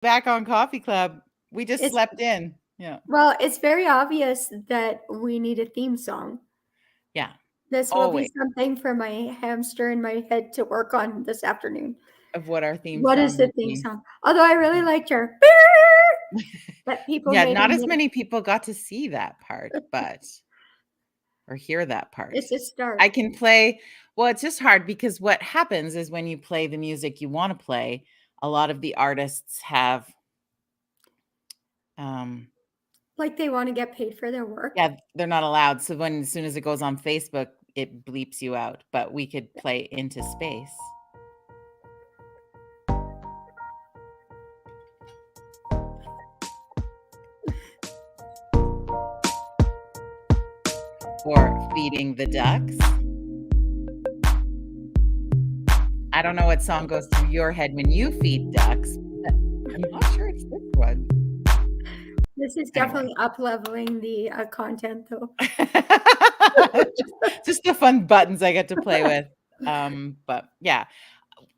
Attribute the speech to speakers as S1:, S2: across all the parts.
S1: back on Coffee Club. We just
S2: It's
S1: slept in. Yeah.
S2: well, it's very obvious that we need a theme song.
S1: Yeah.
S2: This will be
S1: Always
S2: something for my hamster in my head to work on this afternoon.
S1: of what our theme
S2: What is
S1: song
S2: the
S1: would
S2: theme
S1: be.
S2: song? Although I really
S1: Yeah.
S2: liked your that people
S1: Yeah,
S2: made a
S1: not as
S2: minute.
S1: many people got to see that part, but or hear that part.
S2: It's a start.
S1: I can play well, it's just hard because what happens is when you play the music you want to play, a lot of the artists have um
S2: Like they want to get paid for their work.
S1: yeah, they're not allowed. So when as soon as it goes on Facebook, it bleeps you out, but we could play Into Space or Feeding the Ducks. I don't know what song goes through your head when you feed ducks, but I'm not sure it's this one.
S2: This is
S1: Anyway.
S2: definitely up leveling the content though.
S1: Just the fun buttons I get to play with. But yeah,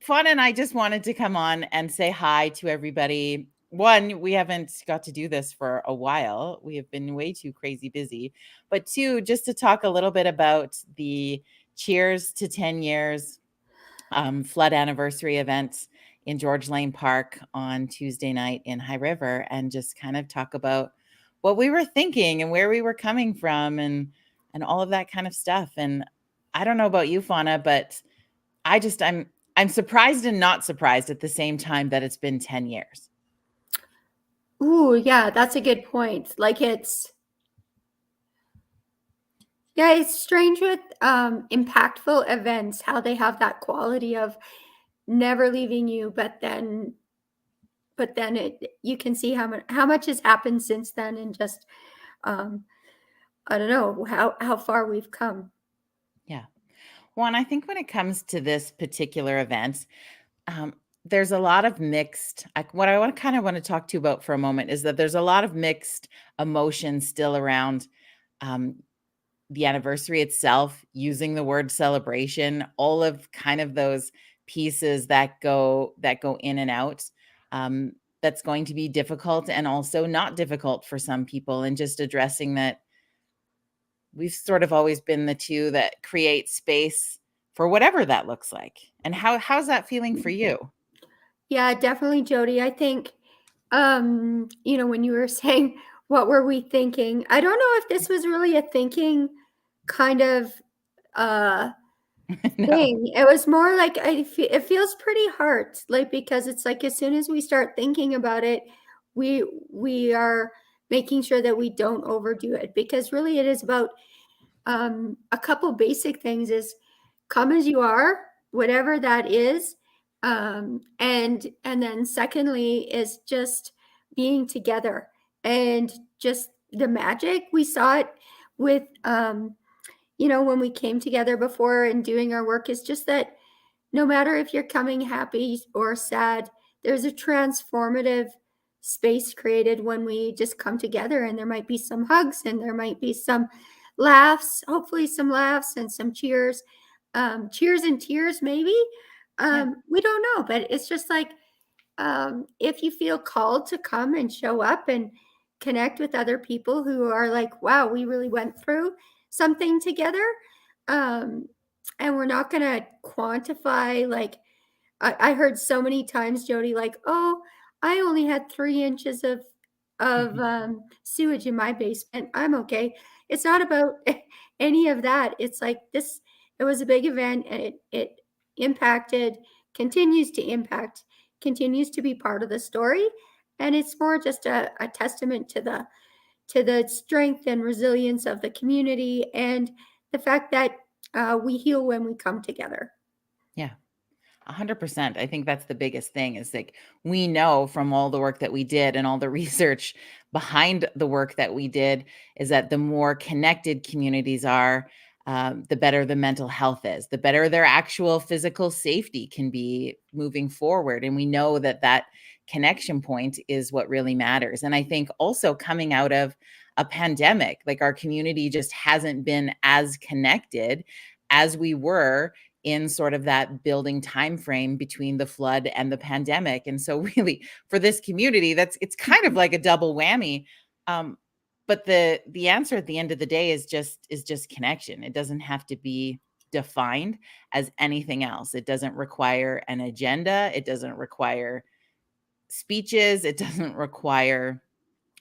S1: Fawn and I just wanted to come on and say hi to everybody. One, we haven't got to do this for a while. We have been way too crazy busy. But two, just to talk a little bit about the Cheers to 10 Years flood anniversary event in George Lane Park on Tuesday night in High River and just kind of talk about what we were thinking and where we were coming from and all of that kind of stuff. And I don't know about you, Fauna, but I'm surprised and not surprised at the same time that it's been 10 years.
S2: Ooh, yeah, that's a good point. Like it's strange with impactful events how they have that quality of never leaving you, but then it you can see how much has happened since then and just um I don't know how far we've come.
S1: Yeah. Well, and I think when it comes to this particular event, um, there's a lot of mixed. What I want kind of want to talk to you about for a moment is that there's a lot of mixed emotions still around um, the anniversary itself, using the word celebration, all of kind of those pieces that go in and out. Um, that's going to be difficult and also not difficult for some people, and just addressing that we've sort of always been the two that create space for whatever that looks like. And how's that feeling for you?
S2: Yeah, definitely, Jody. I think when you were saying what were we thinking, I don't know if this was really a thinking kind of uh
S1: No.
S2: thing. It was more like it feels pretty hard, like because it's like as soon as we start thinking about it, we are making sure that we don't overdo it because really it is about a couple basic things is come as you are, whatever that is, and then secondly is just being together and just the magic we saw it with when we came together before and doing our work is just that no matter if you're coming happy or sad, there's a transformative space created when we just come together. And there might be some hugs and there might be some laughs, hopefully, some laughs and some cheers, cheers and tears, maybe.
S1: Yeah.
S2: We don't know, but it's just like if you feel called to come and show up and connect with other people who are like, wow, we really went through something together. Um, and we're not going to quantify, like, I heard so many times, Jody, like, oh, I only had 3 inches of sewage in my basement. I'm okay. It's not about any of that. It's like this, it was a big event and it impacted, continues to impact, continues to be part of the story. And it's more just a testament to the strength and resilience of the community and the fact that we heal when we come together.
S1: Yeah. 100%. I think that's the biggest thing is like we know from all the work that we did and all the research behind the work that we did is that the more connected communities are, the better the mental health is, the better their actual physical safety can be moving forward. And we know that that connection point is what really matters. And I think also coming out of a pandemic, like our community just hasn't been as connected as we were in sort of that building time frame between the flood and the pandemic. And so really for this community, it's kind of
S2: Mhm.
S1: like a double whammy. Um, but the answer at the end of the day is just connection. It doesn't have to be defined as anything else. It doesn't require an agenda. It doesn't require speeches. It doesn't require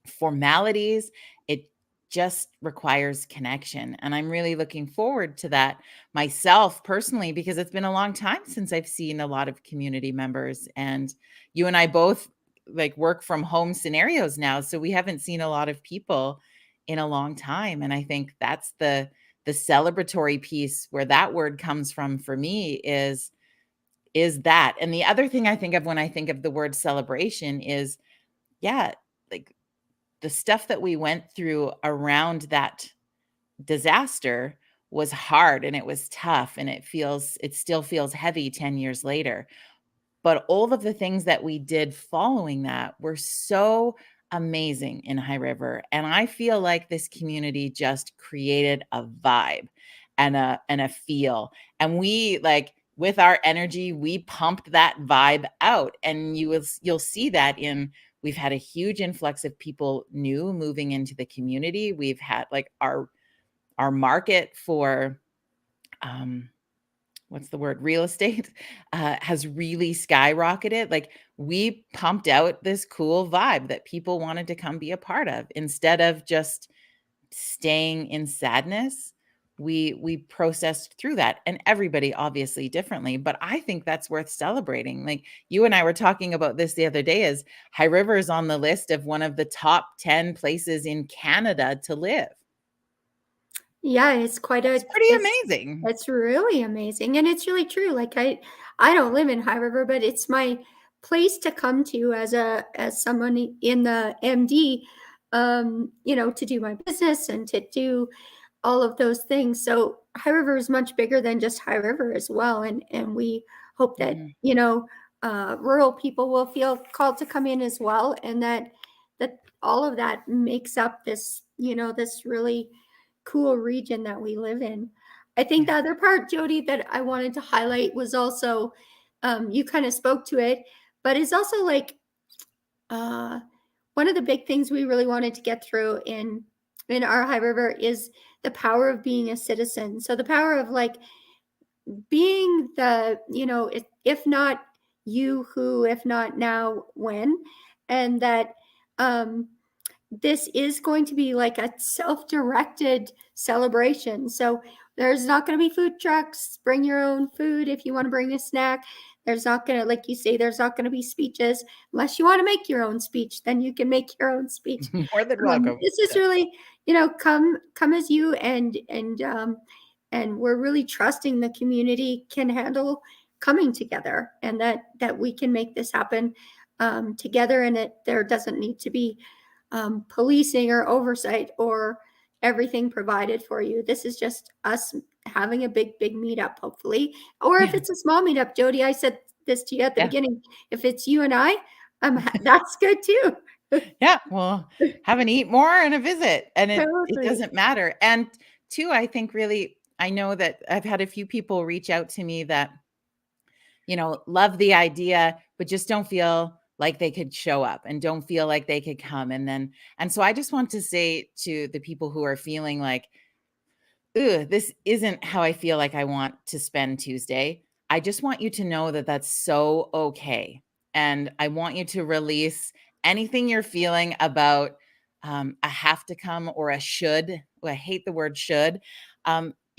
S1: formalities. It just requires connection. And I'm really looking forward to that myself personally, because it's been a long time since I've seen a lot of community members. And you and I both like work from home scenarios now. So we haven't seen a lot of people in a long time. And I think that's the celebratory piece where that word comes from for me is that. And the other thing I think of when I think of the word celebration is, yeah, like the stuff that we went through around that disaster was hard and it was tough and it still feels heavy 10 years later. But all of the things that we did following that were so amazing in High River. And I feel like this community just created a vibe and a feel. And we like with our energy, we pumped that vibe out. And you'll see that in we've had a huge influx of people new moving into the community. We've had like our market for what's the word? Real estate, has really skyrocketed. Like we pumped out this cool vibe that people wanted to come be a part of instead of just staying in sadness. We processed through that, and everybody obviously differently, but I think that's worth celebrating. Like you and I were talking about this the other day, is High River is on the list of one of the top 10 places in Canada to live.
S2: Yeah, it's quite
S1: It's
S2: a
S1: pretty amazing.
S2: it's really amazing, and it's really true. Like I don't live in High River, but it's my place to come to as someone in the MD, to do my business and to do all of those things. So High River is much bigger than just High River as well, and we hope that
S1: Mhm.
S2: rural people will feel called to come in as well, and that all of that makes up this really cool region that we live in. I think
S1: Yeah.
S2: the other part, Jody, that I wanted to highlight was also, you kind of spoke to it, but it's also like uh, one of the big things we really wanted to get through in our High River is the power of being a citizen. So the power of like being if not you, who, if not now, when, and that um, this is going to be like a self-directed celebration. So there's not going to be food trucks. Bring your own food if you want to bring a snack. There's not going to, like you say, there's not going to be speeches unless you want to make your own speech. Then you can make your own speech.
S1: More than welcome.
S2: This is
S1: Yeah.
S2: really, come as you, and we're really trusting the community can handle coming together, and that we can make this happen together, and there doesn't need to be policing or oversight or everything provided for you. This is just us having a big meetup, hopefully. Or if
S1: Yeah.
S2: it's a small meetup, Jody, I said this to you at the
S1: Yeah.
S2: beginning. If it's you and I, that's good too.
S1: Yeah. Well, have an eat more and a visit, and it
S2: Totally.
S1: doesn't matter. And two, I think really, I know that I've had a few people reach out to me that, love the idea, but just don't feel like they could show up and don't feel like they could come. And so I just want to say to the people who are feeling like, ugh, this isn't how I feel like I want to spend Tuesday. I just want you to know that that's so okay. And I want you to release anything you're feeling about a have to come or a should. Well, I hate the word should.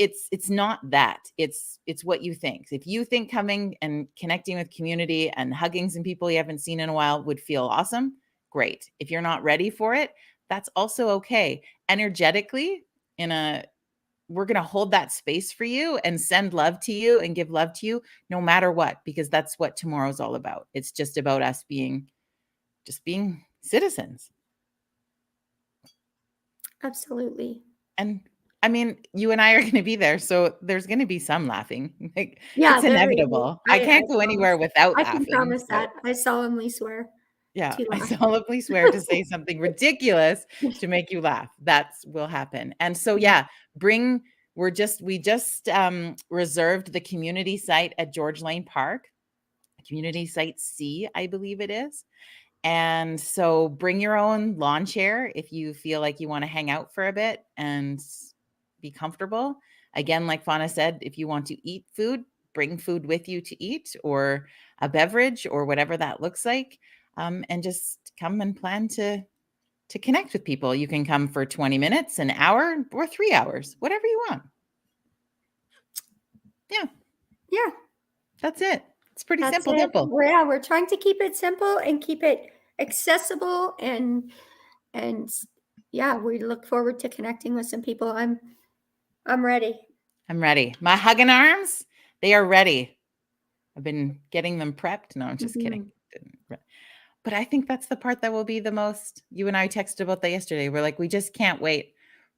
S1: It's not that. It's what you think. If you think coming and connecting with community and hugging some people you haven't seen in a while would feel awesome, great. If you're not ready for it, that's also okay. Energetically, in a we're going to hold that space for you and send love to you and give love to you no matter what, because that's what tomorrow's all about. It's just about us being citizens.
S2: Absolutely.
S1: And I mean, you and I are going to be there, so there's going to be some laughing. Like
S2: Yeah,
S1: it's
S2: there is.
S1: inevitable. I
S2: I
S1: can't go
S2: promise.
S1: anywhere without
S2: I can
S1: laughing,
S2: promise
S1: but
S2: that. I solemnly swear
S1: yeah,
S2: to
S1: I
S2: laugh.
S1: solemnly swear to say something ridiculous to make you laugh. That's will happen. And so
S2: Yeah.
S1: yeah, bring we just reserved the community site at George Lane Park, community site C, I believe it is. And so bring your own lawn chair if you feel like you want to hang out for a bit and be comfortable. Again, like Fawna said, if you want to eat food, bring food with you to eat, or a beverage, or whatever that looks like, and just come and plan to connect with people. You can come for 20 minutes, an hour, or 3 hours, whatever you want. Yeah.
S2: Yeah.
S1: That's it. It's pretty
S2: That's
S1: simple,
S2: it.
S1: simple.
S2: We're trying to keep it simple and keep it accessible, and yeah, we look forward to connecting with some people. I'm ready.
S1: I'm ready. My hugging arms, they are ready. I've been getting them prepped. No, I'm just kidding. But I think that's the part that will be the most. You and I texted about that yesterday. We're like, we just can't wait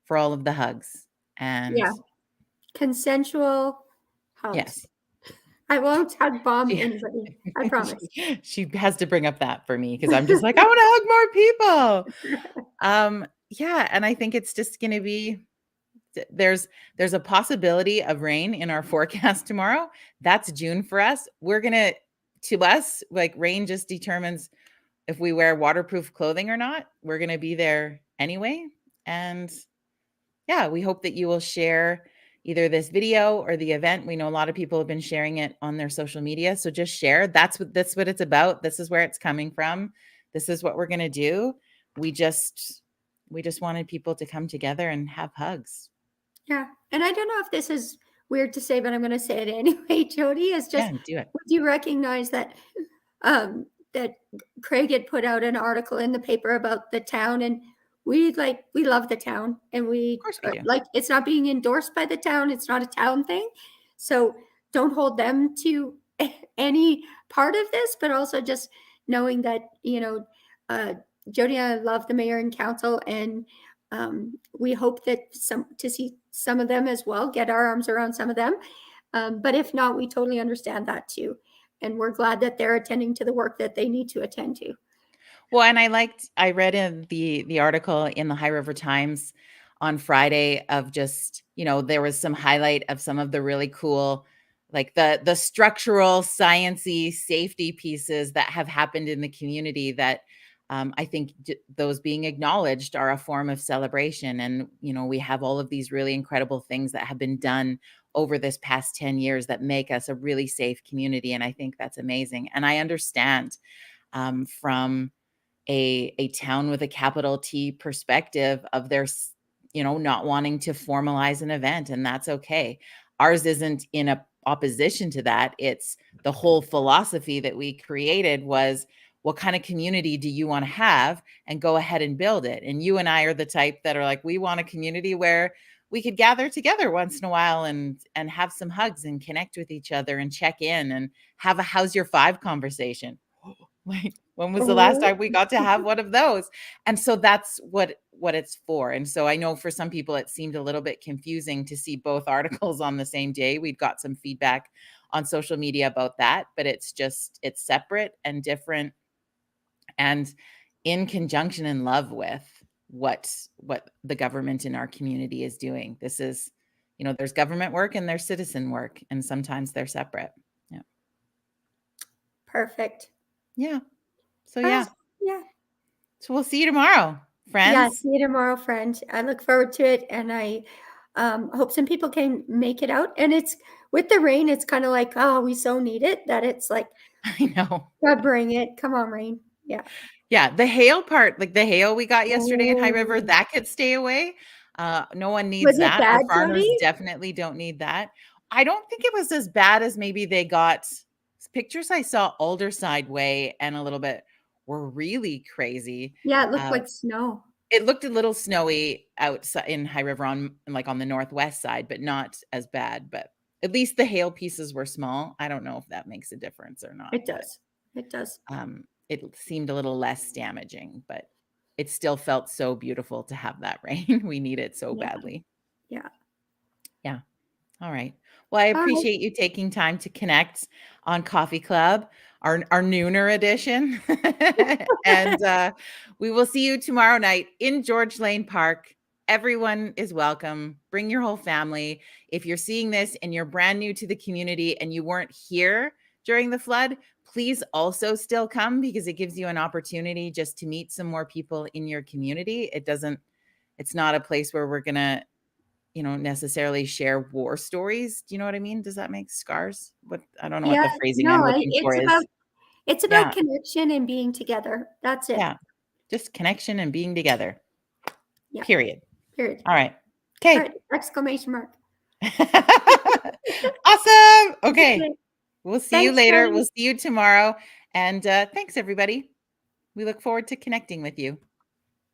S1: for all of the hugs. And
S2: yeah, consensual hugs.
S1: yes,
S2: I won't hug bomb anybody. I promise.
S1: she has to bring up that for me because I'm just like, I want to hug more people. Yeah, and I think it's just going to be. There's a possibility of rain in our forecast tomorrow. That's June for us. We're gonna, to us, like, rain just determines if we wear waterproof clothing or not. We're gonna be there anyway. And yeah, we hope that you will share either this video or the event. We know a lot of people have been sharing it on their social media. So just share. That's what it's about. This is where it's coming from. This is what we're gonna do. We just wanted people to come together and have hugs.
S2: Yeah. And I don't know if this is weird to say, but I'm going to say it anyway, Jody, is just,
S1: do it.
S2: would you recognize that, that Craig had put out an article in the paper about the town, and we love the town, and
S1: Of course we do.
S2: like, it's not being endorsed by the town. It's not a town thing. So don't hold them to any part of this, but also just knowing that, Jody and I love the mayor and council, and we hope that to see some of them as well, get our arms around some of them. But if not, we totally understand that too. And we're glad that they're attending to the work that they need to attend to.
S1: Well, and I read in the article in the High River Times on Friday of just, there was some highlight of some of the really cool, like the structural, sciencey safety pieces that have happened in the community that I think those being acknowledged are a form of celebration. And, we have all of these really incredible things that have been done over this past 10 years that make us a really safe community. And I think that's amazing. And I understand from a town with a capital T perspective of their, not wanting to formalize an event, and that's okay. Ours isn't in a opposition to that. It's the whole philosophy that we created was, what kind of community do you want to have, and go ahead and build it. And you and I are the type that are like, we want a community where we could gather together once in a while and have some hugs and connect with each other and check in and have a how's your five conversation. Like, when was the last time we got to have one of those? And so that's what it's for. And so I know for some people it seemed a little bit confusing to see both articles on the same day. We'd got some feedback on social media about that, but it's separate and different and in conjunction and love with what the government in our community is doing. This is, there's government work and there's citizen work, and sometimes they're separate. Yeah.
S2: Perfect.
S1: Yeah. So yeah.
S2: Yeah.
S1: So we'll see you tomorrow, friends.
S2: Yeah, see you tomorrow, friend. I look forward to it, and I hope some people can make it out. And it's with the rain, it's kind of like, oh, we so need it, that it's like,
S1: I know.
S2: bring it. Come on, rain. Yeah.
S1: Yeah. The hail part, like the hail we got yesterday in High River, that could stay away. No one needs that. Our farmers definitely don't need that. I don't think it was as bad as maybe they got. Pictures I saw Alderside Way and a little bit were really crazy.
S2: Yeah, it looked like snow.
S1: It looked a little snowy outside in High River on the northwest side, but not as bad. But at least the hail pieces were small. I don't know if that makes a difference or not.
S2: It does. It does.
S1: It seemed a little less damaging, but it still felt so beautiful to have that rain. We need it so badly.
S2: Yeah.
S1: Yeah. All right. Well, I appreciate you taking time to connect on Coffee Club, our nooner edition. And we will see you tomorrow night in George Lane Park everyone is welcome. Bring your whole family. If you're seeing this and you're brand new to the community and you weren't here during the flood, please also still come, because it gives you an opportunity just to meet some more people in your community. It's not a place where we're going to, necessarily share war stories. Do you know what I mean? Does that make scars? I don't know what
S2: Yeah,
S1: the phrasing I'm
S2: no,
S1: looking for is.
S2: it's
S1: Yeah.
S2: about connection and being together. That's it.
S1: Yeah. Just connection and being together.
S2: Yeah.
S1: Period.
S2: Period.
S1: All right.
S2: All
S1: Okay.
S2: right. Exclamation mark.
S1: Awesome. Okay.
S2: Okay.
S1: We'll see you
S2: Thanks,
S1: later.
S2: Kelly.
S1: We'll see you tomorrow. And thanks, everybody. We look forward to connecting with you.